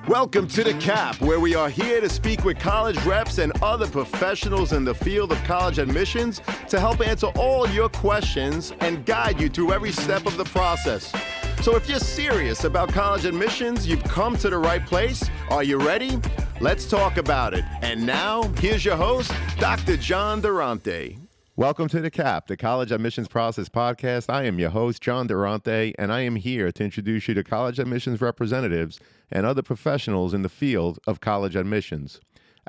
Welcome to The Cap, where we are here to speak with college reps and other professionals in the field of college admissions to help answer all your questions and guide you through every step of the process. So if you're serious about college admissions, you've come to the right place. Are you ready? Let's talk about it. And now, here's your host, Dr. John Durante. Welcome to The Cap, the College Admissions Process Podcast. I am your host, John Durante, and I am here to introduce you to college admissions representatives and other professionals in the field of college admissions.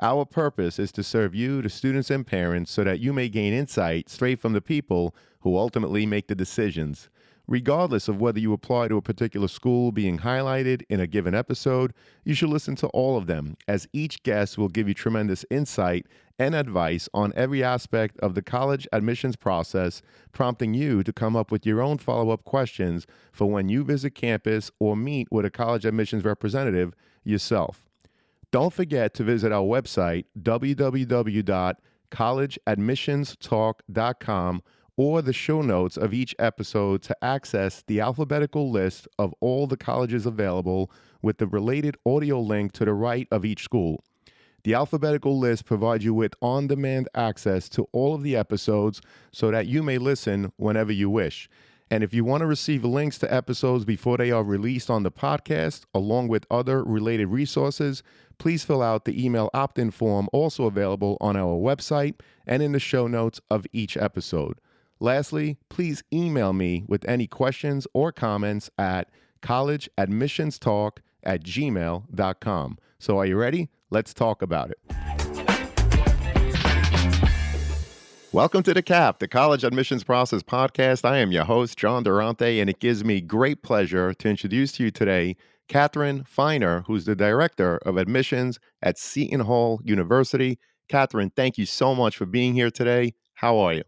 Our purpose is to serve you, the students and parents, so that you may gain insight straight from the people who ultimately make the decisions. Regardless of whether you apply to a particular school being highlighted in a given episode, you should listen to all of them, as each guest will give you tremendous insight and advice on every aspect of the college admissions process, prompting you to come up with your own follow-up questions for when you visit campus or meet with a college admissions representative yourself. Don't forget to visit our website, www.collegeadmissionstalk.com, or the show notes of each episode to access the alphabetical list of all the colleges available with the related audio link to the right of each school. The alphabetical list provides you with on-demand access to all of the episodes so that you may listen whenever you wish. And if you want to receive links to episodes before they are released on the podcast, along with other related resources, please fill out the email opt-in form also available on our website and in the show notes of each episode. Lastly, please email me with any questions or comments at collegeadmissionstalk@gmail.com. So are you ready? Let's talk about it. Welcome to The Cap, the College Admissions Process Podcast. I am your host, John Durante, and it gives me great pleasure to introduce to you today Catherine Feiner, who's the Director of Admissions at Seton Hall University. Catherine, thank you so much for being here today. How are you?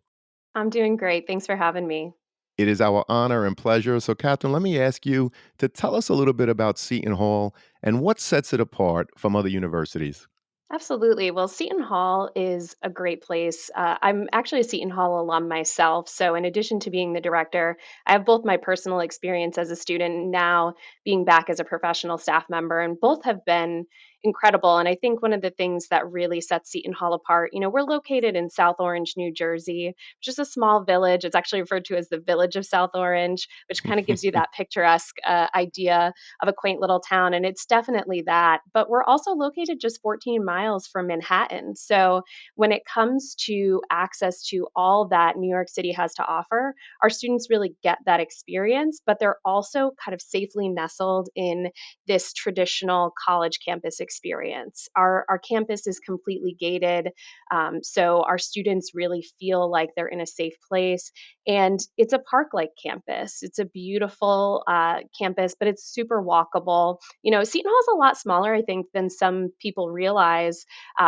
I'm doing great. Thanks for having me. It is our honor and pleasure. So, Catherine, let me ask you to tell us a little bit about Seton Hall and what sets it apart from other universities. Absolutely. Well, Seton Hall is a great place. I'm actually a Seton Hall alum myself. So, in addition to being the director, I have both my personal experience as a student and now being back as a professional staff member, and both have been incredible. And I think one of the things that really sets Seton Hall apart, we're located in South Orange, New Jersey, which is a small village. It's actually referred to as the Village of South Orange, which kind of gives you that picturesque idea of a quaint little town. And it's definitely that. But we're also located just 14 miles from Manhattan. So when it comes to access to all that New York City has to offer, our students really get that experience, but they're also kind of safely nestled in this traditional college campus experience. Our campus is completely gated, so our students really feel like they're in a safe place. And it's a park-like campus. It's a beautiful campus, but it's super walkable. Seton Hall is a lot smaller, I think, than some people realize.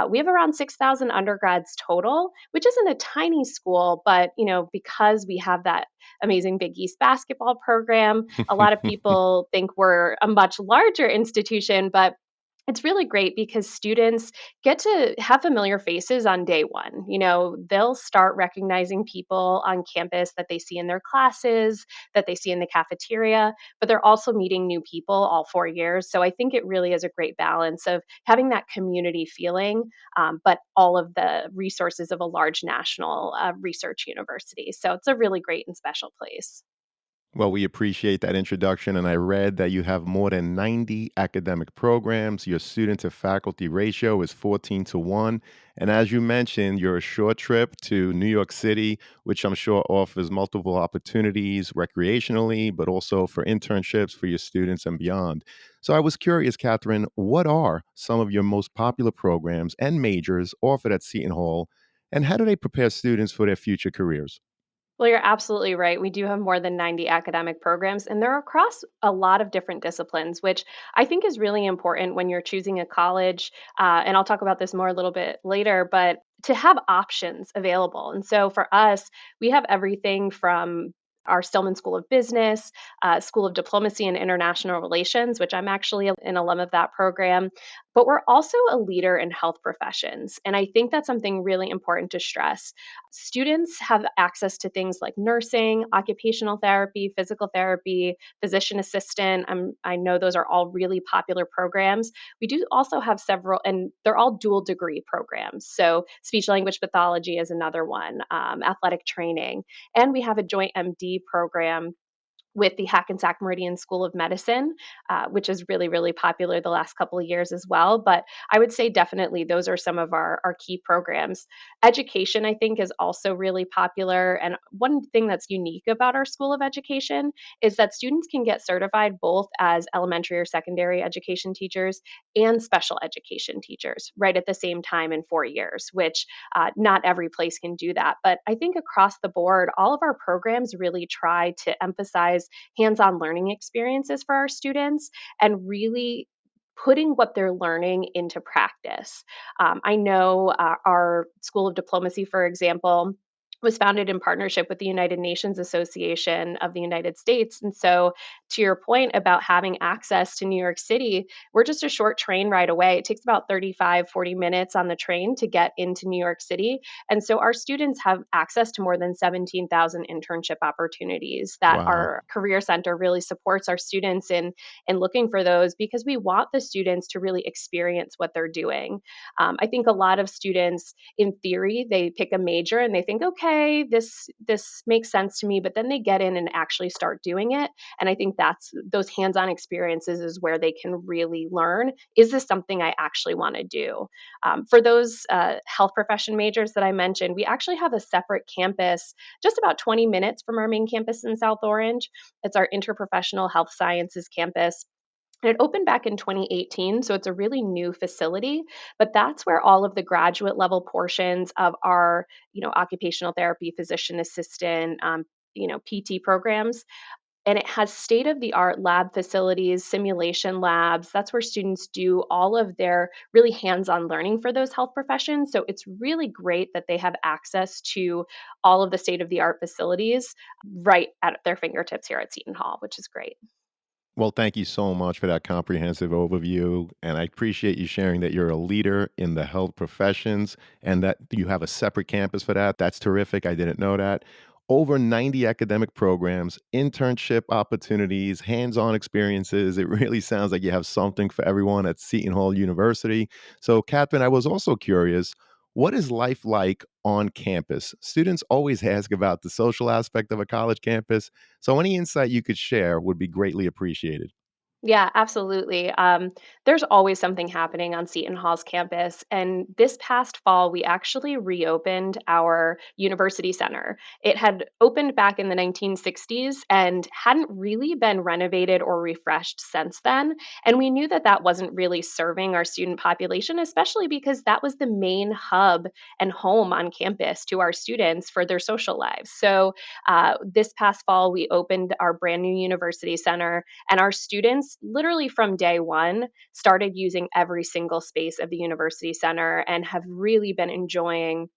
We have around 6,000 undergrads total, which isn't a tiny school, but because we have that amazing Big East basketball program, a lot of people think we're a much larger institution, but it's really great because students get to have familiar faces on day one. They'll start recognizing people on campus that they see in their classes, that they see in the cafeteria, but they're also meeting new people all 4 years. So I think it really is a great balance of having that community feeling, but all of the resources of a large national research university. So it's a really great and special place. Well, we appreciate that introduction, and I read that you have more than 90 academic programs. Your student to faculty ratio is 14 to 1. And as you mentioned, you're a short trip to New York City, which I'm sure offers multiple opportunities recreationally, but also for internships for your students and beyond. So I was curious, Catherine, what are some of your most popular programs and majors offered at Seton Hall, and how do they prepare students for their future careers? Well, you're absolutely right. We do have more than 90 academic programs, and they're across a lot of different disciplines, which I think is really important when you're choosing a college. And I'll talk about this more a little bit later, but to have options available. And so for us, we have everything from our Stillman School of Business, School of Diplomacy and International Relations, which I'm actually an alum of that program. but we're also a leader in health professions. And I think that's something really important to stress. Students have access to things like nursing, occupational therapy, physical therapy, physician assistant. I know those are all really popular programs. We do also have several, and they're all dual degree programs. So, speech language pathology is another one, athletic training. And we have a joint MD program with the Hackensack Meridian School of Medicine, which is really, really popular the last couple of years as well. But I would say definitely those are some of our key programs. Education, I think, is also really popular. And one thing that's unique about our School of Education is that students can get certified both as elementary or secondary education teachers and special education teachers right at the same time in 4 years, which not every place can do that. But I think across the board, all of our programs really try to emphasize hands on learning experiences for our students and really putting what they're learning into practice. I know our School of Diplomacy, for example, was founded in partnership with the United Nations Association of the United States. And so, to your point about having access to New York City, we're just a short train ride away. It takes about 35, 40 minutes on the train to get into New York City. And so, our students have access to more than 17,000 internship opportunities that Wow. our Career Center really supports our students in looking for those because we want the students to really experience what they're doing. I think a lot of students, in theory, they pick a major and they think, okay, this makes sense to me, but then they get in and actually start doing it. And I think that's those hands-on experiences is where they can really learn, is this something I actually want to do? For those health profession majors that I mentioned, we actually have a separate campus just about 20 minutes from our main campus in South Orange. It's our interprofessional health sciences campus. And it opened back in 2018, so it's a really new facility, but that's where all of the graduate level portions of our, occupational therapy, physician assistant, PT programs, and it has state of the art lab facilities, simulation labs. That's where students do all of their really hands on learning for those health professions. So it's really great that they have access to all of the state of the art facilities right at their fingertips here at Seton Hall, which is great. Well, thank you so much for that comprehensive overview. And I appreciate you sharing that you're a leader in the health professions and that you have a separate campus for that. That's terrific. I didn't know that. Over 90 academic programs, internship opportunities, hands on experiences. It really sounds like you have something for everyone at Seton Hall University. So, Catherine, I was also curious, what is life like on campus? Students always ask about the social aspect of a college campus, so any insight you could share would be greatly appreciated. Yeah, absolutely. There's always something happening on Seton Hall's campus. And this past fall, we actually reopened our university center. It had opened back in the 1960s and hadn't really been renovated or refreshed since then. And we knew that that wasn't really serving our student population, especially because that was the main hub and home on campus to our students for their social lives. So this past fall, we opened our brand new university center and our students, literally from day one, started using every single space of the university center and have really been enjoying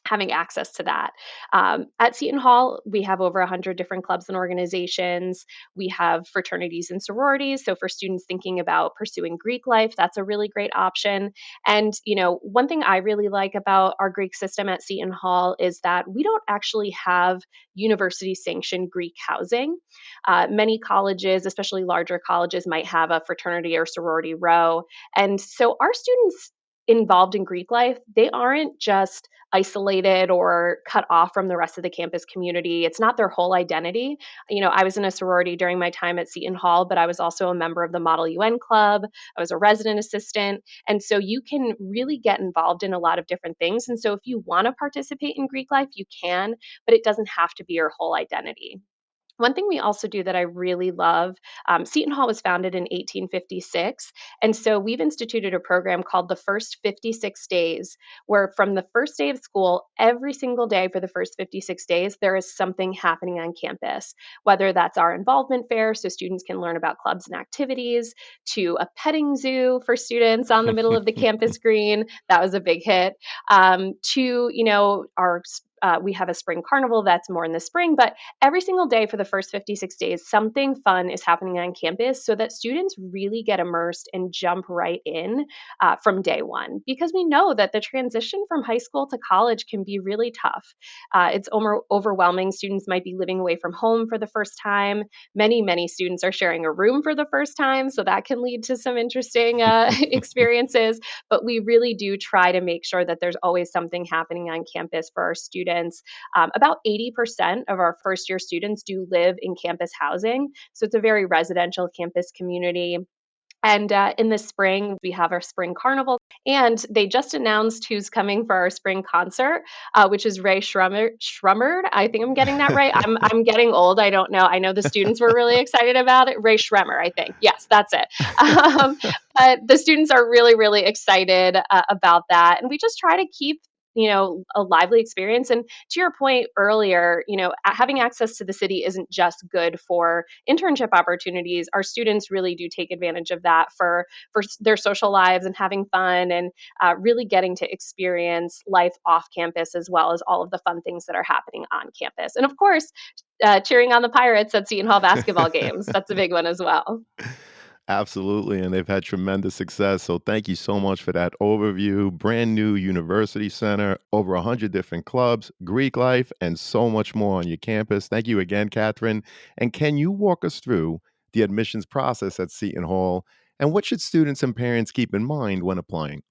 having access to that. At Seton Hall, we have over 100 different clubs and organizations. We have fraternities and sororities. So for students thinking about pursuing Greek life, that's a really great option. And, one thing I really like about our Greek system at Seton Hall is that we don't actually have university sanctioned Greek housing. Many colleges, especially larger colleges, might have a fraternity or sorority row. And so our students involved in Greek life, they aren't just isolated or cut off from the rest of the campus community. It's not their whole identity. I was in a sorority during my time at Seton Hall, but I was also a member of the Model UN Club. I was a resident assistant. And so you can really get involved in a lot of different things. And so if you want to participate in Greek life, you can, but it doesn't have to be your whole identity. One thing we also do that I really love, Seton Hall was founded in 1856. And so we've instituted a program called the First 56 Days, where from the first day of school, every single day for the first 56 days, there is something happening on campus, whether that's our involvement fair, so students can learn about clubs and activities, to a petting zoo for students on the middle of the campus green. That was a big hit. To, our we have a spring carnival that's more in the spring, but every single day for the first 56 days, something fun is happening on campus so that students really get immersed and jump right in from day one. Because we know that the transition from high school to college can be really tough. It's overwhelming. Students might be living away from home for the first time. Many students are sharing a room for the first time, so that can lead to some interesting experiences. But we really do try to make sure that there's always something happening on campus for our students. About 80% of our first year students do live in campus housing, so it's a very residential campus community. And in the spring, we have our spring carnival, and they just announced who's coming for our spring concert, which is Ray Shremmerd. I think I'm getting that right. I'm getting old. I don't know. I know the students were really excited about it. Ray Shremmer, I think. Yes, that's it. Um, but the students are really excited about that, and we just try to keep a lively experience. And to your point earlier, having access to the city isn't just good for internship opportunities. Our students really do take advantage of that for their social lives and having fun, and really getting to experience life off campus as well as all of the fun things that are happening on campus. And of course, cheering on the Pirates at Seton Hall basketball games. That's a big one as well. Absolutely, and they've had tremendous success. So thank you so much for that overview. Brand new university center, over 100 different clubs, Greek life, and so much more on your campus. Thank you again, Catherine. And can you walk us through the admissions process at Seton Hall, and what should students and parents keep in mind when applying?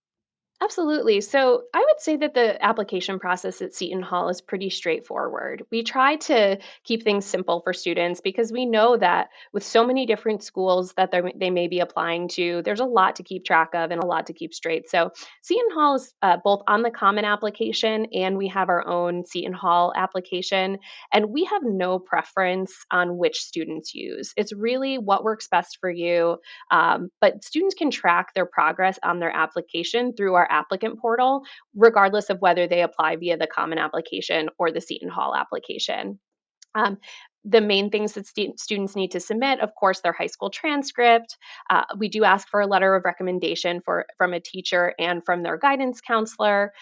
Absolutely. So I would say that the application process at Seton Hall is pretty straightforward. We try to keep things simple for students because we know that with so many different schools that they may be applying to, there's a lot to keep track of and a lot to keep straight. So Seton Hall is both on the common application, and we have our own Seton Hall application. And we have no preference on which students use. It's really what works best for you. But students can track their progress on their application through our applicant portal, regardless of whether they apply via the Common Application or the Seton Hall application. Um, the main things that students need to submit, of course, their high school transcript. We do ask for a letter of recommendation from a teacher and from their guidance counselor.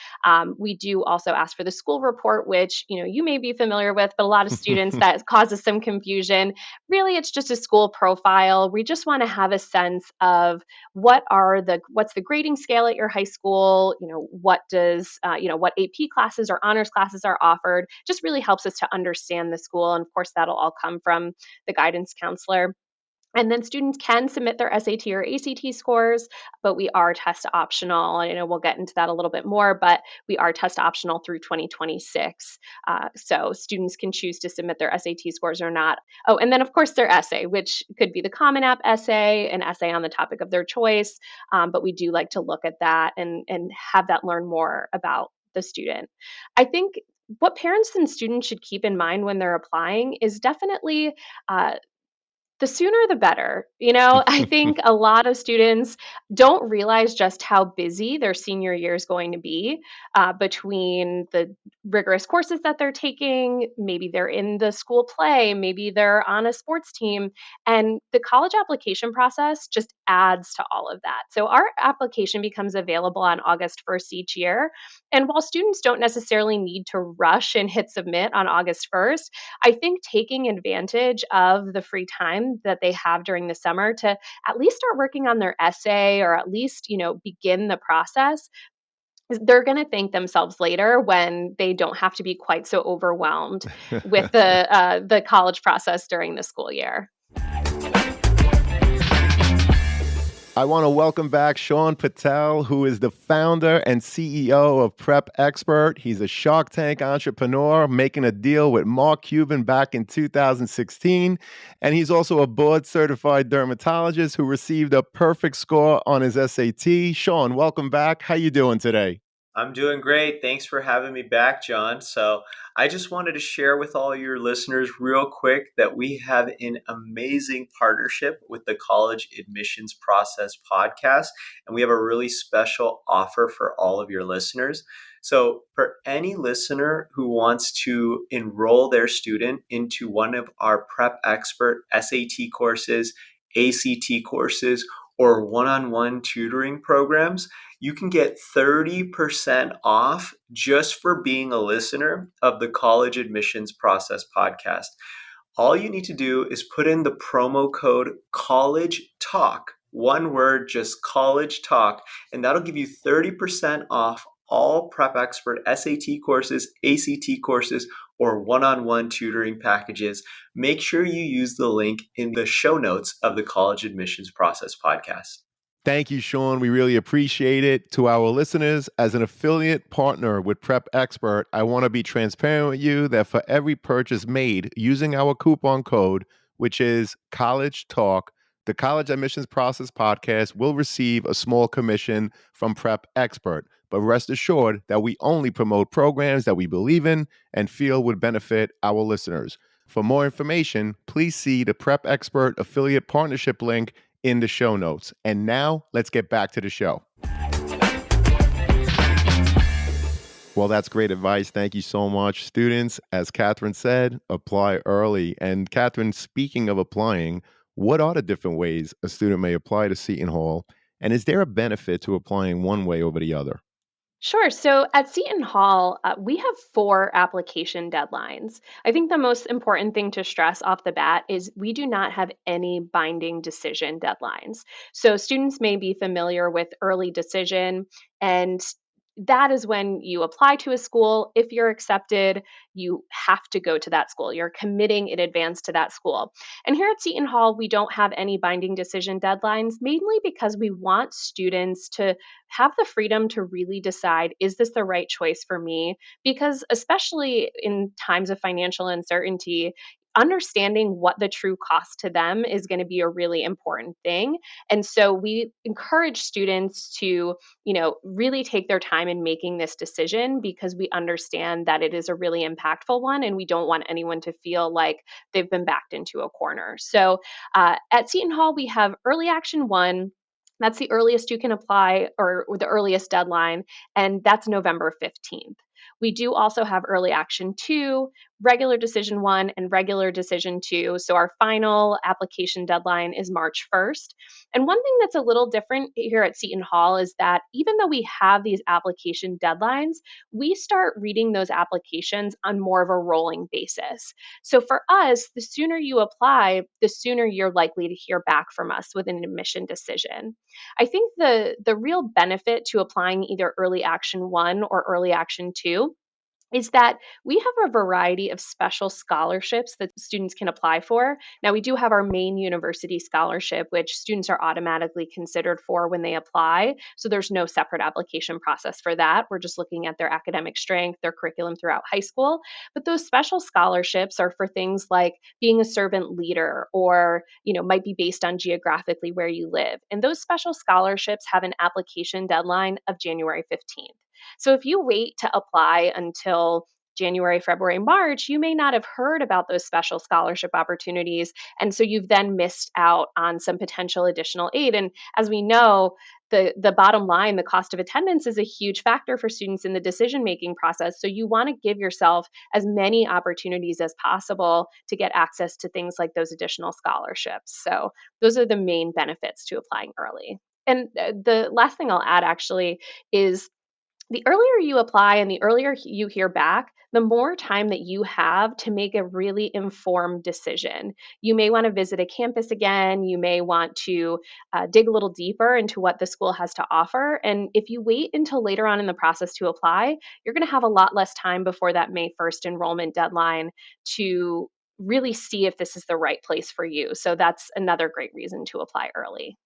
We do also ask for the school report, which you may be familiar with, but a lot of students that causes some confusion. Really, it's just a school profile. We just want to have a sense of what's the grading scale at your high school. What AP classes or honors classes are offered. Just really helps us to understand the school, and of course, that'll all come from the guidance counselor. And then students can submit their SAT or ACT scores, but we are test optional. And we'll get into that a little bit more, but we are test optional through 2026. So students can choose to submit their SAT scores or not. Oh, and then of course their essay, which could be the Common App essay, an essay on the topic of their choice. But we do like to look at that and have that learn more about the student. I think what parents and students should keep in mind when they're applying is definitely uh, the sooner the better. I think a lot of students don't realize just how busy their senior year is going to be, between the rigorous courses that they're taking. Maybe they're in the school play, maybe they're on a sports team, and the college application process just adds to all of that. So our application becomes available on August 1st each year. And while students don't necessarily need to rush and hit submit on August 1st, I think taking advantage of the free time that they have during the summer to at least start working on their essay, or at least, begin the process, they're going to thank themselves later when they don't have to be quite so overwhelmed with the college process during the school year. I want to welcome back Sean Patel, who is the founder and CEO of Prep Expert. He's a Shark Tank entrepreneur making a deal with Mark Cuban back in 2016. And he's also a board certified dermatologist who received a perfect score on his SAT. Sean, welcome back. How you doing today? I'm doing great. Thanks for having me back, John. So, I just wanted to share with all your listeners real quick that we have an amazing partnership with the College Admissions Process podcast, and we have a really special offer for all of your listeners. So, for any listener who wants to enroll their student into one of our Prep Expert SAT courses, ACT courses, or one-on-one tutoring programs, you can get 30% off just for being a listener of the College Admissions Process podcast. All you need to do is put in the promo code College Talk, one word, just College Talk, and that'll give you 30% off all Prep Expert SAT courses, ACT courses, or one-on-one tutoring packages. Make sure you use the link in the show notes of the College Admissions Process podcast. Thank you, Sean. We really appreciate it. To our listeners, as an affiliate partner with Prep Expert, I want to be transparent with you that for every purchase made using our coupon code, which is College Talk, the College Admissions Process podcast will receive a small commission from Prep Expert. But rest assured that we only promote programs that we believe in and feel would benefit our listeners. For more information, please see the Prep Expert affiliate partnership link in the show notes. And now let's get back to the show. Well, that's great advice. Thank you so much. Students, as Catherine said, apply early. And Catherine, speaking of applying, what are the different ways a student may apply to Seton Hall? And is there a benefit to applying one way over the other? Sure. So at Seton Hall, we have 4 application deadlines. I think the most important thing to stress off the bat is we do not have any binding decision deadlines. So students may be familiar with early decision, and that is when you apply to a school. If you're accepted, you have to go to that school. You're committing in advance to that school. And here at Seton Hall, we don't have any binding decision deadlines, mainly because we want students to have the freedom to really decide, is this the right choice for me? Because, especially in times of financial uncertainty, understanding what the true cost to them is going to be a really important thing. And so we encourage students to, really take their time in making this decision, because we understand that it is a really impactful one and we don't want anyone to feel like they've been backed into a corner. So at Seton Hall, we have early action one. That's the earliest you can apply, or the earliest deadline, and that's November 15th. We do also have early action 2, regular decision 1, and regular decision 2. So our final application deadline is March 1st. And one thing that's a little different here at Seton Hall is that even though we have these application deadlines, we start reading those applications on more of a rolling basis. So for us, the sooner you apply, the sooner you're likely to hear back from us with an admission decision. I think the real benefit to applying either early action 1 or early action 2 is that we have a variety of special scholarships that students can apply for. Now, we do have our main university scholarship, which students are automatically considered for when they apply. So there's no separate application process for that. We're just looking at their academic strength, their curriculum throughout high school. But those special scholarships are for things like being a servant leader, or, might be based on geographically where you live. And those special scholarships have an application deadline of January 15th. So if you wait to apply until January, February, March, you may not have heard about those special scholarship opportunities. And so you've then missed out on some potential additional aid. And as we know, the bottom line, the cost of attendance, is a huge factor for students in the decision making process. So you want to give yourself as many opportunities as possible to get access to things like those additional scholarships. So those are the main benefits to applying early. And the last thing I'll add actually is, the earlier you apply and the earlier you hear back, the more time that you have to make a really informed decision. You may want to visit a campus again. You may want to dig a little deeper into what the school has to offer. And if you wait until later on in the process to apply, you're going to have a lot less time before that May 1st enrollment deadline to really see if this is the right place for you. So that's another great reason to apply early.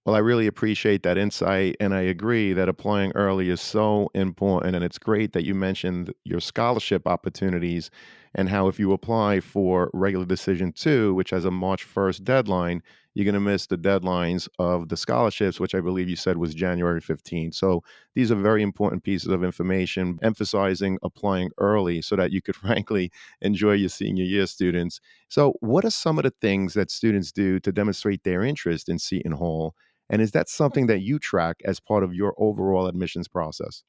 Well, I really appreciate that insight, and I agree that applying early is so important. And it's great that you mentioned your scholarship opportunities and how if you apply for regular decision 2, which has a March 1st deadline, you're going to miss the deadlines of the scholarships, which I believe you said was January 15th. So these are very important pieces of information emphasizing applying early so that you could frankly enjoy your senior year, students. So what are some of the things that students do to demonstrate their interest in Seton Hall? And is that something that you track as part of your overall admissions process?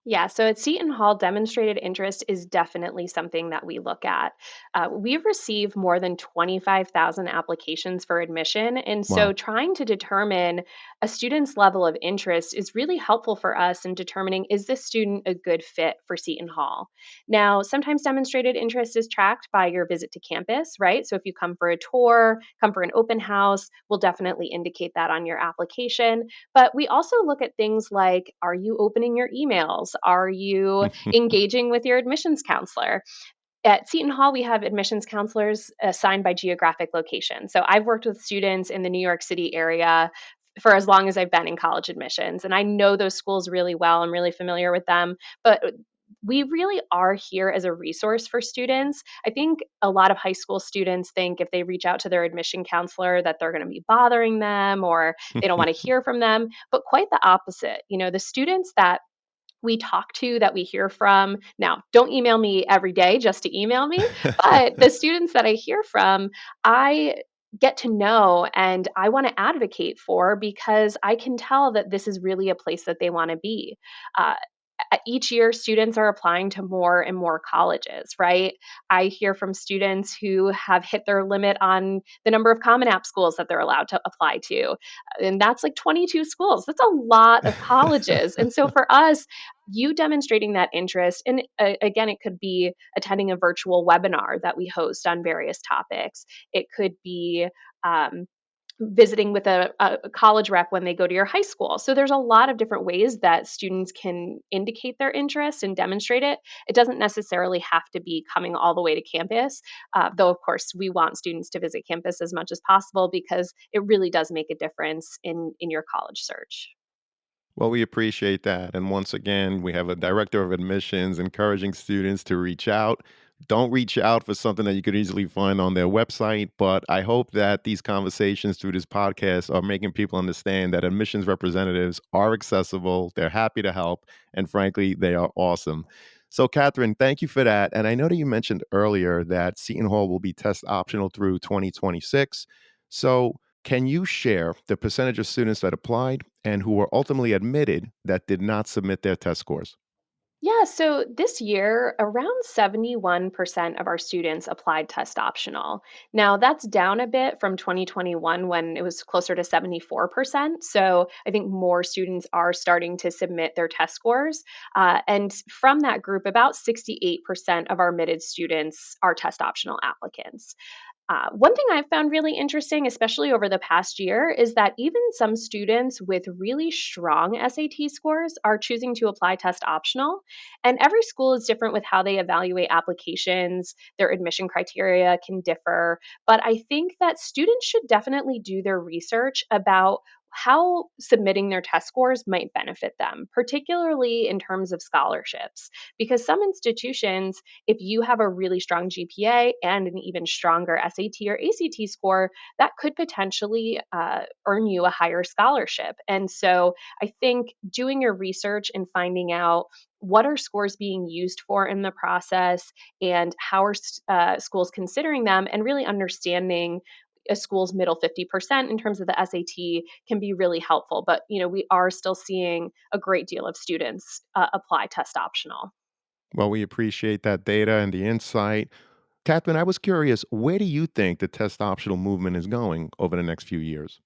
Yeah, so at Seton Hall, demonstrated interest is definitely something that we look at. We've received more than 25,000 applications for admission. And so Wow. trying to determine a student's level of interest is really helpful for us in determining, is this student a good fit for Seton Hall? Now, sometimes demonstrated interest is tracked by your visit to campus, right? So if you come for a tour, come for an open house, we'll definitely indicate that on your application. But we also look at things like, are you opening your emails? Are you engaging with your admissions counselor? At Seton Hall, we have admissions counselors assigned by geographic location. So I've worked with students in the New York City area for as long as I've been in college admissions. And I know those schools really well. I'm really familiar with them. But we really are here as a resource for students. I think a lot of high school students think if they reach out to their admission counselor that they're going to be bothering them or they don't want to hear from them, but quite the opposite. The students that we talk to, that we hear from. Now, don't email me every day just to email me, but the students that I hear from, I get to know and I want to advocate for because I can tell that this is really a place that they want to be. Uh, each year, students are applying to more and more colleges, right? I hear from students who have hit their limit on the number of Common App schools that they're allowed to apply to. And that's like 22 schools. That's a lot of colleges. And so for us, you demonstrating that interest, and again, it could be attending a virtual webinar that we host on various topics. It could be visiting with a college rep when they go to your high school. So there's a lot of different ways that students can indicate their interest and demonstrate it. It doesn't necessarily have to be coming all the way to campus, though, of course, we want students to visit campus as much as possible because it really does make a difference in your college search. Well, we appreciate that. And once again, we have a director of admissions encouraging students to reach out. Don't reach out for something that you could easily find on their website. But I hope that these conversations through this podcast are making people understand that admissions representatives are accessible, they're happy to help, and frankly, they are awesome. So, Catherine, thank you for that. And I know that you mentioned earlier that Seton Hall will be test optional through 2026. So, can you share the percentage of students that applied and who were ultimately admitted that did not submit their test scores? Yeah, so this year, around 71% of our students applied test optional. Now, that's down a bit from 2021 when it was closer to 74%. So I think more students are starting to submit their test scores. And from that group, about 68% of our admitted students are test optional applicants. One thing I've found really interesting, especially over the past year, is that even some students with really strong SAT scores are choosing to apply test optional. And every school is different with how they evaluate applications. Their admission criteria can differ. But I think that students should definitely do their research about how submitting their test scores might benefit them, particularly in terms of scholarships. Because some institutions, if you have a really strong GPA and an even stronger SAT or ACT score, that could potentially earn you a higher scholarship. And so I think doing your research and finding out what are scores being used for in the process and how are schools considering them and really understanding a school's middle 50% in terms of the SAT can be really helpful. But we are still seeing a great deal of students apply test optional. Well, we appreciate that data and the insight. Catherine, I was curious, where do you think the test optional movement is going over the next few years?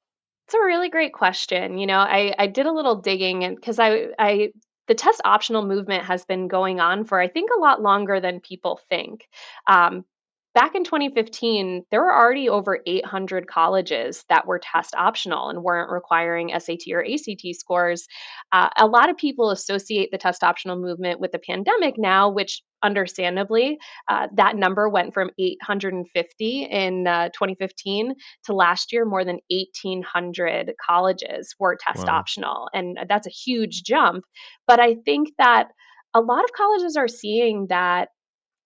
It's a really great question. I did a little digging and because I the test optional movement has been going on for I think a lot longer than people think. Um, Back in 2015, there were already over 800 colleges that were test optional and weren't requiring SAT or ACT scores. A lot of people associate the test optional movement with the pandemic now, which understandably, that number went from 850 in 2015 to last year, more than 1,800 colleges were test Wow. optional. And that's a huge jump. But I think that a lot of colleges are seeing that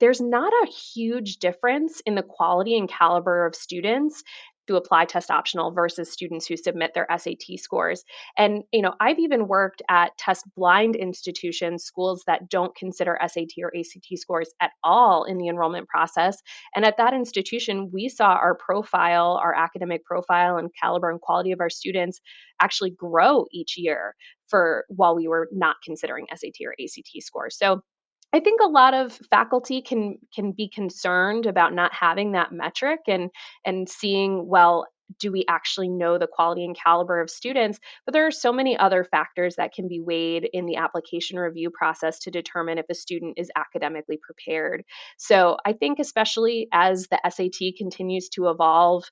there's not a huge difference in the quality and caliber of students who apply test optional versus students who submit their SAT scores. And, I've even worked at test blind institutions, schools that don't consider SAT or ACT scores at all in the enrollment process. And at that institution, we saw our profile, our academic profile and caliber and quality of our students actually grow each year for while we were not considering SAT or ACT scores. So I think a lot of faculty can be concerned about not having that metric and seeing, well, do we actually know the quality and caliber of students? But there are so many other factors that can be weighed in the application review process to determine if a student is academically prepared. So I think, especially as the SAT continues to evolve,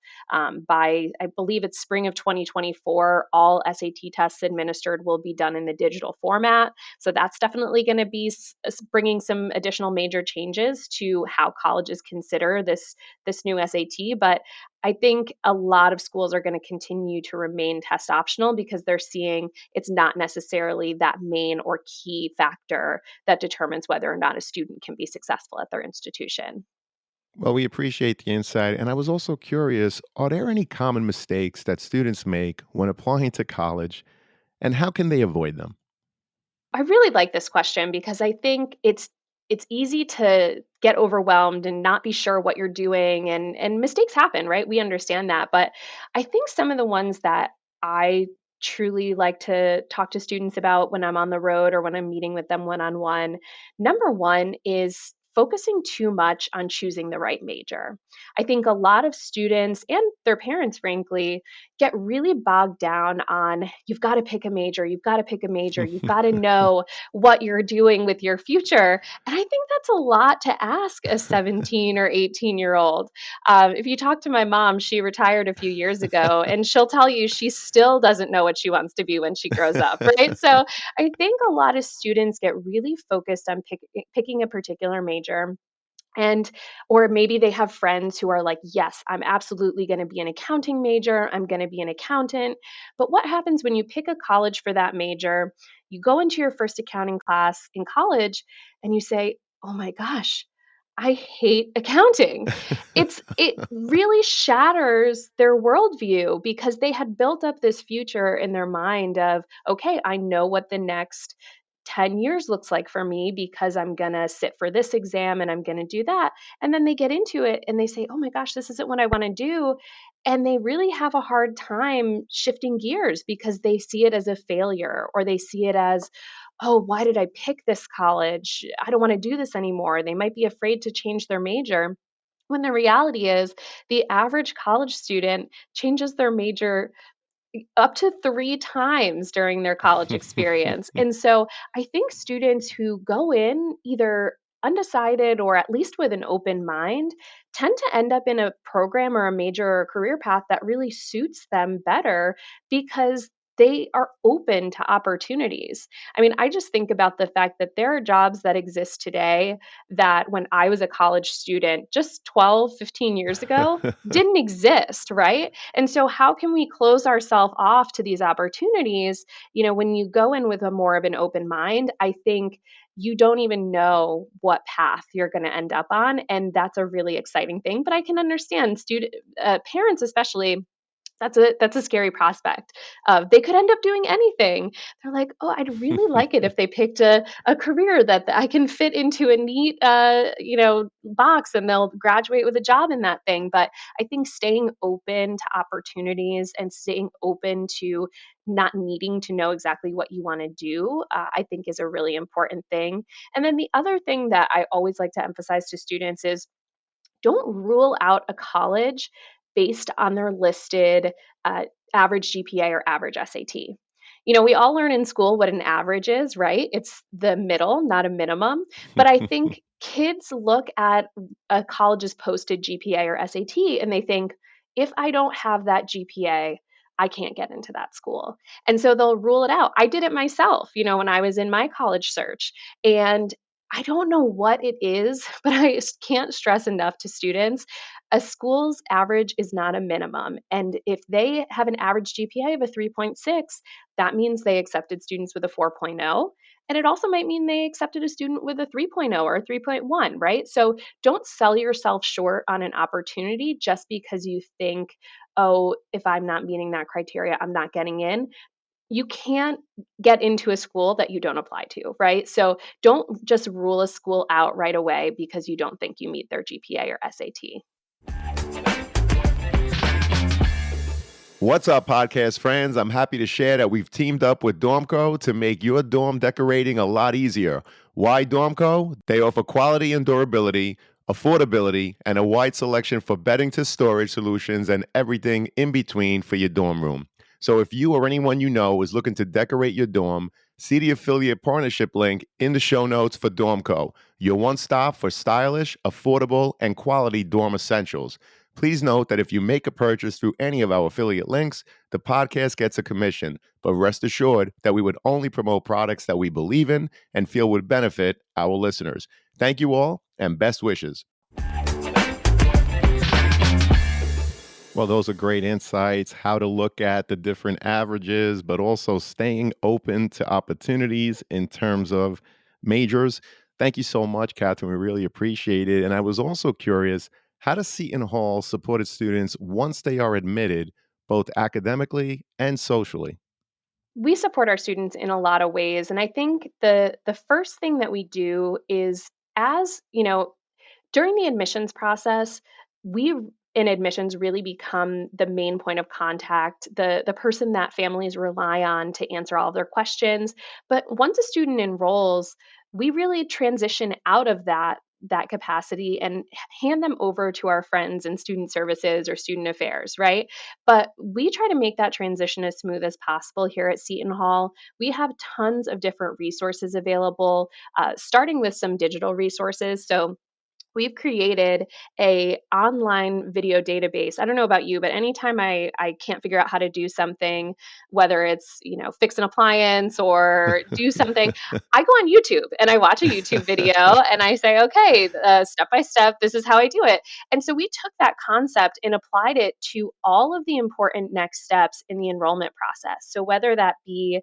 by, I believe it's spring of 2024, all SAT tests administered will be done in the digital format. So that's definitely going to be bringing some additional major changes to how colleges consider this new SAT. But I think a lot of schools are going to continue to remain test optional because they're seeing it's not necessarily that main or key factor that determines whether or not a student can be successful at their institution. Well, we appreciate the insight. And I was also curious, are there any common mistakes that students make when applying to college, and how can they avoid them? I really like this question because I think it's easy to get overwhelmed and not be sure what you're doing, and mistakes happen, right? We understand that, but I think some of the ones that I truly like to talk to students about when I'm on the road or when I'm meeting with them one-on-one, number one is focusing too much on choosing the right major. I think a lot of students and their parents, frankly, get really bogged down on you've got to pick a major, you've got to pick a major, you've got to know what you're doing with your future. And I think that's a lot to ask a 17 or 18-year-old. If you talk to my mom, she retired a few years ago, and she'll tell you she still doesn't know what she wants to be when she grows up, right? So I think a lot of students get really focused on picking a particular major, and or maybe they have friends who are like, yes, I'm absolutely going to be an accounting major, I'm going to be an accountant. But what happens when you pick a college for that major, you go into your first accounting class in college and you say, oh my gosh, I hate accounting. It really shatters their worldview because they had built up this future in their mind of, okay, I know what the next 10 years looks like for me because I'm going to sit for this exam and I'm going to do that. And then they get into it and they say, oh my gosh, this isn't what I want to do. And they really have a hard time shifting gears because they see it as a failure, or they see it as, oh, why did I pick this college? I don't want to do this anymore. They might be afraid to change their major. When the reality is, the average college student changes their major up to 3 times during their college experience. And so I think students who go in either undecided or at least with an open mind tend to end up in a program or a major or career path that really suits them better because they are open to opportunities. I mean, I just think about the fact that there are jobs that exist today that when I was a college student just 12, 15 years ago didn't exist, right? And so, how can we close ourselves off to these opportunities? When you go in with a more of an open mind, I think you don't even know what path you're going to end up on, and that's a really exciting thing. But I can understand parents, especially, that's a scary prospect. They could end up doing anything. They're like, "Oh, I'd really like it if they picked a career that I can fit into a neat, box, and they'll graduate with a job in that thing." But I think staying open to opportunities and staying open to not needing to know exactly what you want to do, I think is a really important thing. And then the other thing that I always like to emphasize to students is don't rule out a college based on their listed uh, average GPA or average SAT. We all learn in school what an average is, right? It's the middle, not a minimum. But I think kids look at a college's posted GPA or SAT and they think, if I don't have that GPA, I can't get into that school. And so they'll rule it out. I did it myself, when I was in my college search. And I don't know what it is, but I can't stress enough to students. A school's average is not a minimum. And if they have an average GPA of a 3.6, that means they accepted students with a 4.0. And it also might mean they accepted a student with a 3.0 or a 3.1, right? So don't sell yourself short on an opportunity just because you think oh, if I'm not meeting that criteria, I'm not getting in. You can't get into a school that you don't apply to, right? So don't just rule a school out right away because you don't think you meet their GPA or SAT. What's up, podcast friends? I'm happy to share that we've teamed up with Dormco to make your dorm decorating a lot easier. Why Dormco? They offer quality and durability, affordability, and a wide selection for bedding to storage solutions and everything in between for your dorm room. So if you or anyone you know is looking to decorate your dorm, see the affiliate partnership link in the show notes for Dormco, your one stop for stylish, affordable, and quality dorm essentials. Please note that if you make a purchase through any of our affiliate links, the podcast gets a commission, but rest assured that we would only promote products that we believe in and feel would benefit our listeners. Thank you all, and best wishes. Well, those are great insights, how to look at the different averages, but also staying open to opportunities in terms of majors. Thank you so much, Catherine. We really appreciate it. And I was also curious, how does Seton Hall support its students once they are admitted, both academically and socially? We support our students in a lot of ways, and I think the first thing that we do is, as you know, during the admissions process, we in admissions really become the main point of contact, the person that families rely on to answer all of their questions. But once a student enrolls, we really transition out of that capacity and hand them over to our friends in student services or student affairs, right? But we try to make that transition as smooth as possible here at Seton Hall. We have tons of different resources available, starting with some digital resources. So we've created a online video database. I don't know about you, but anytime I can't figure out how to do something, whether it's, fix an appliance or do something, I go on YouTube and I watch a YouTube video and I say, okay, step by step, this is how I do it. And so we took that concept and applied it to all of the important next steps in the enrollment process. So whether that be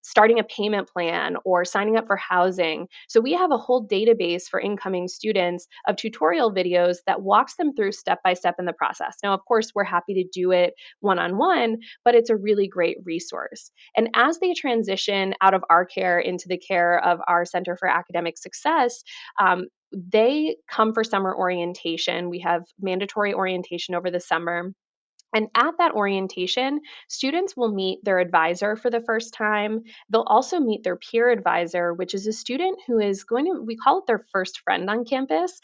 starting a payment plan or signing up for housing. So we have a whole database for incoming students of tutorial videos that walks them through step by step in the process. Now, of course, we're happy to do it one-on-one, but it's a really great resource. And as they transition out of our care into the care of our Center for Academic Success, they come for summer orientation. We have mandatory orientation over the summer. And at that orientation, students will meet their advisor for the first time. They'll also meet their peer advisor, which is a student who is going to, we call it their first friend on campus,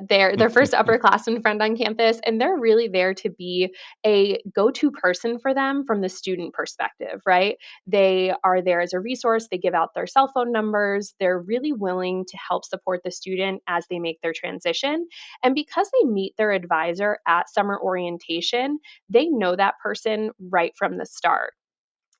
their first upperclassman friend on campus. And they're really there to be a go to person for them from the student perspective, right? They are there as a resource. They give out their cell phone numbers. They're really willing to help support the student as they make their transition. And because they meet their advisor at summer orientation, they know that person right from the start.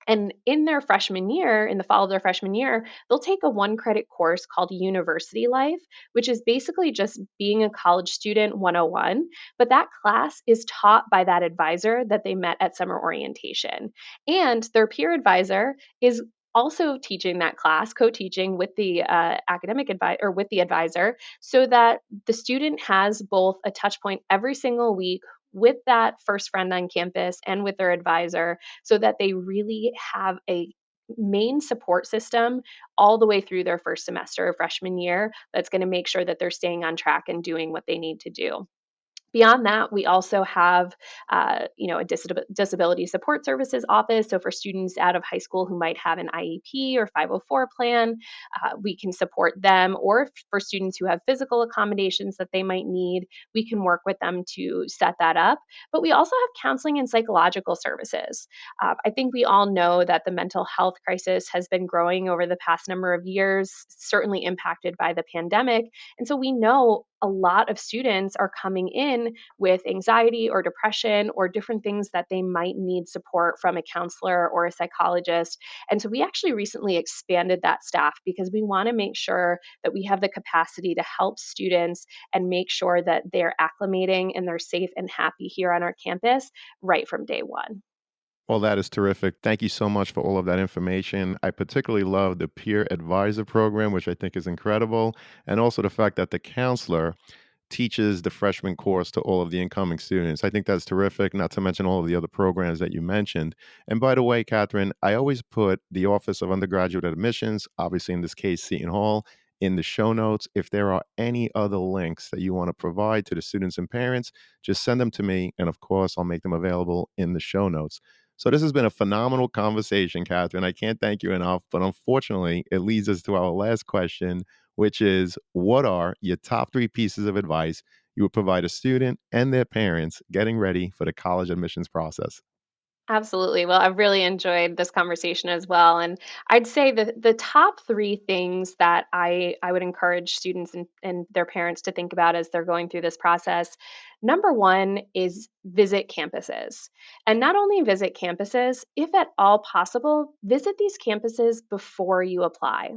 And in their freshman year, in the fall of their freshman year, they'll take a one credit course called University Life, which is basically just being a college student 101. But that class is taught by that advisor that they met at summer orientation. And their peer advisor is also teaching that class, co-teaching with the academic advisor or with the advisor, so that the student has both a touch point every single week with that first friend on campus and with their advisor, so that they really have a main support system all the way through their first semester of freshman year that's going to make sure that they're staying on track and doing what they need to do. Beyond that, we also have, a disability support services office. So for students out of high school who might have an IEP or 504 plan, we can support them. Or for students who have physical accommodations that they might need, we can work with them to set that up. But we also have counseling and psychological services. I think we all know that the mental health crisis has been growing over the past number of years, certainly impacted by the pandemic. And so we know a lot of students are coming in with anxiety or depression or different things that they might need support from a counselor or a psychologist. And so we actually recently expanded that staff because we want to make sure that we have the capacity to help students and make sure that they're acclimating and they're safe and happy here on our campus right from day one. Well, that is terrific. Thank you so much for all of that information. I particularly love the peer advisor program, which I think is incredible, and also the fact that the counselor teaches the freshman course to all of the incoming students. I think that's terrific, not to mention all of the other programs that you mentioned. And by the way, Catherine, I always put the Office of Undergraduate Admissions, obviously in this case, Seton Hall, in the show notes. If there are any other links that you want to provide to the students and parents, just send them to me. And of course, I'll make them available in the show notes. So this has been a phenomenal conversation, Catherine. I can't thank you enough. But unfortunately, it leads us to our last question, which is, what are your top three pieces of advice you would provide a student and their parents getting ready for the college admissions process? Absolutely. Well, I've really enjoyed this conversation as well. And I'd say the top three things that I would encourage students and their parents to think about as they're going through this process. Number one is visit campuses. And not only visit campuses, if at all possible, visit these campuses before you apply.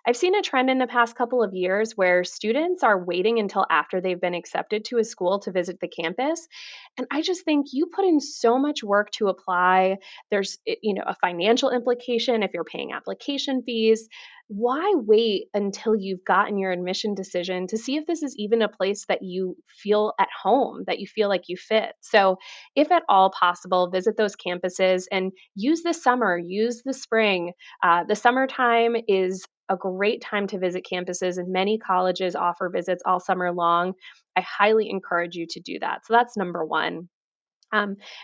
I've seen a trend in the past couple of years where students are waiting until after they've been accepted to a school to visit the campus. And I just think you put in so much work to apply. There's, a financial implication if you're paying application fees. Why wait until you've gotten your admission decision to see if this is even a place that you feel at home, that you feel like you fit? So, if at all possible, visit those campuses and use the summer, use the spring. The summertime is a great time to visit campuses, and many colleges offer visits all summer long. I highly encourage you to do that. So that's number one.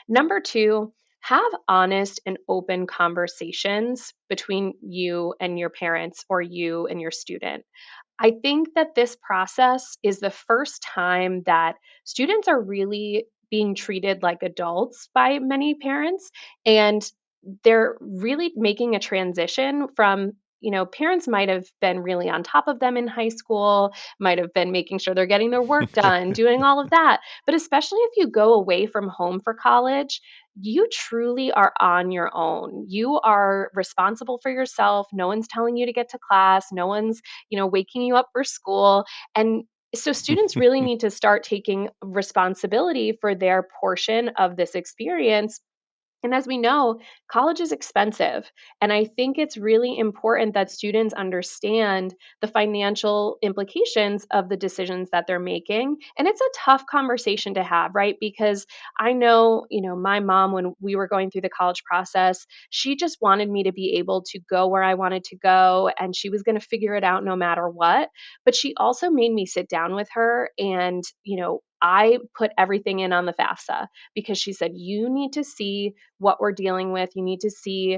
Number two, have honest and open conversations between you and your parents or you and your student. I think that this process is the first time that students are really being treated like adults by many parents. And they're really making a transition from, parents might have been really on top of them in high school, might have been making sure they're getting their work done, doing all of that. But especially if you go away from home for college, you truly are on your own. You are responsible for yourself. No one's telling you to get to class. No one's, waking you up for school. And so students really need to start taking responsibility for their portion of this experience. And as we know, college is expensive. And I think it's really important that students understand the financial implications of the decisions that they're making. And it's a tough conversation to have, right? Because I know, my mom, when we were going through the college process, she just wanted me to be able to go where I wanted to go. And she was going to figure it out no matter what. But she also made me sit down with her and, I put everything in on the FAFSA because she said, you need to see what we're dealing with. You need to see,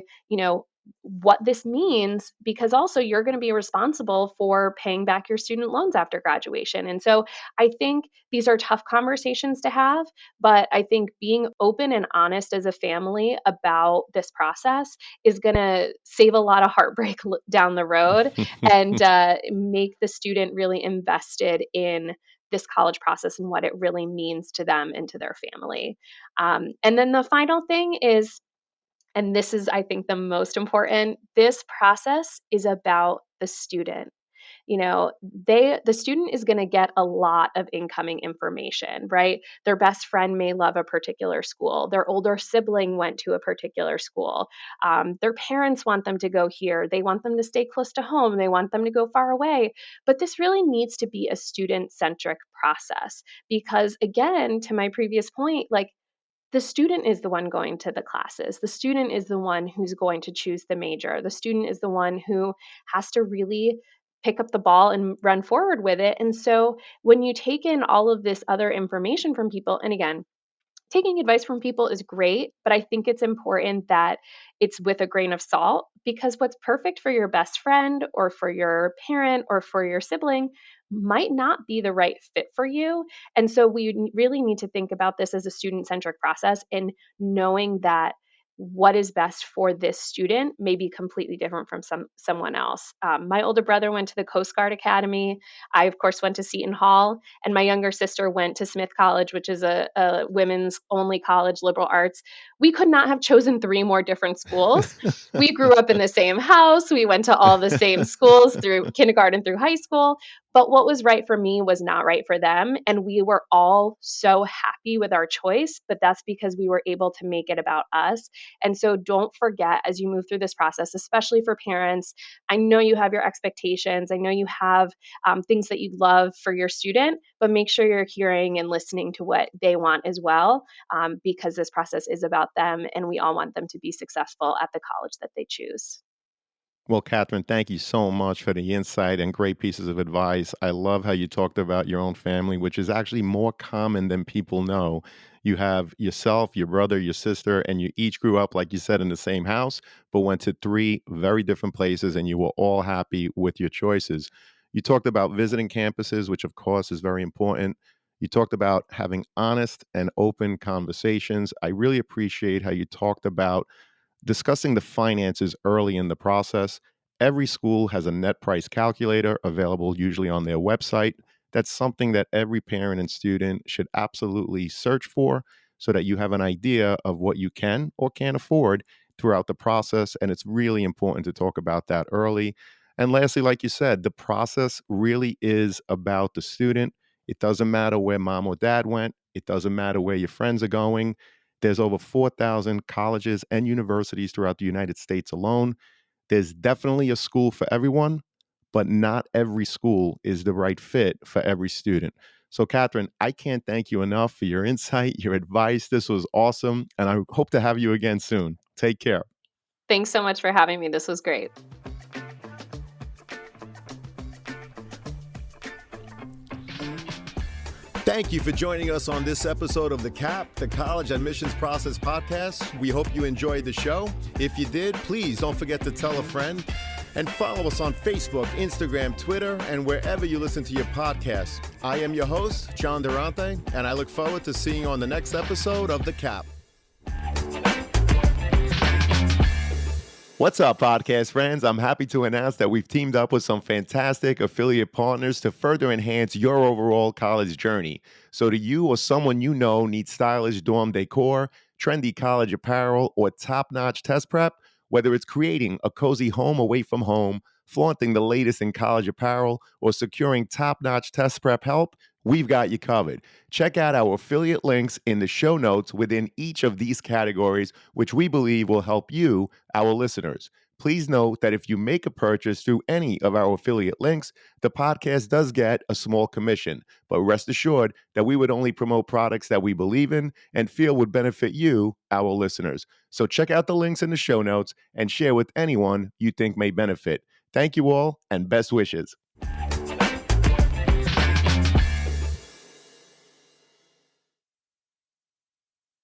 what this means because also you're going to be responsible for paying back your student loans after graduation. And so I think these are tough conversations to have, but I think being open and honest as a family about this process is going to save a lot of heartbreak down the road and make the student really invested in this college process and what it really means to them and to their family. And then the final thing is, and this is, I think, the most important, this process is about the student. The student is going to get a lot of incoming information, right? Their best friend may love a particular school. Their older sibling went to a particular school. Their parents want them to go here. They want them to stay close to home. They want them to go far away. But this really needs to be a student centric process because, again, to my previous point, like, the student is the one going to the classes. The student is the one who's going to choose the major. The student is the one who has to really pick up the ball and run forward with it. And so when you take in all of this other information from people, and again, taking advice from people is great, but I think it's important that it's with a grain of salt because what's perfect for your best friend or for your parent or for your sibling might not be the right fit for you. And so we really need to think about this as a student centric process and knowing that what is best for this student may be completely different from someone else. My older brother went to the Coast Guard Academy. I, of course, went to Seton Hall, and my younger sister went to Smith College, which is a women's only college, liberal arts. We could not have chosen three more different schools. We grew up in the same house. We went to all the same schools through kindergarten through high school. But what was right for me was not right for them. And we were all so happy with our choice, but that's because we were able to make it about us. And so don't forget as you move through this process, especially for parents, I know you have your expectations. I know you have things that you'd love for your student, but make sure you're hearing and listening to what they want as well, because this process is about them and we all want them to be successful at the college that they choose. Well, Catherine, thank you so much for the insight and great pieces of advice. I love how you talked about your own family, which is actually more common than people know. You have yourself, your brother, your sister, and you each grew up, like you said, in the same house, but went to three very different places, and you were all happy with your choices. You talked about visiting campuses, which of course is very important. You talked about having honest and open conversations. I really appreciate how you talked about discussing the finances early in the process. Every school has a net price calculator available usually on their website. That's something that every parent and student should absolutely search for so that you have an idea of what you can or can't afford throughout the process. And it's really important to talk about that early. And lastly, like you said, the process really is about the student. It doesn't matter where mom or dad went, it doesn't matter where your friends are going. There's over 4,000 colleges and universities throughout the United States alone. There's definitely a school for everyone, but not every school is the right fit for every student. So, Catherine, I can't thank you enough for your insight, your advice. This was awesome, and I hope to have you again soon. Take care. Thanks so much for having me. This was great. Thank you for joining us on this episode of the CAP, the College Admissions Process Podcast. We hope you enjoyed the show. If you did, please don't forget to tell a friend and follow us on Facebook, Instagram, Twitter, and wherever you listen to your podcasts. I am your host, John Durante, and I look forward to seeing you on the next episode of the CAP. What's up, podcast friends? I'm happy to announce that we've teamed up with some fantastic affiliate partners to further enhance your overall college journey. So do you or someone you know need stylish dorm decor, trendy college apparel, or top-notch test prep? Whether it's creating a cozy home away from home, flaunting the latest in college apparel, or securing top-notch test prep help, we've got you covered. Check out our affiliate links in the show notes within each of these categories, which we believe will help you, our listeners. Please note that if you make a purchase through any of our affiliate links, the podcast does get a small commission. But rest assured that we would only promote products that we believe in and feel would benefit you, our listeners. So check out the links in the show notes and share with anyone you think may benefit. Thank you all, and best wishes.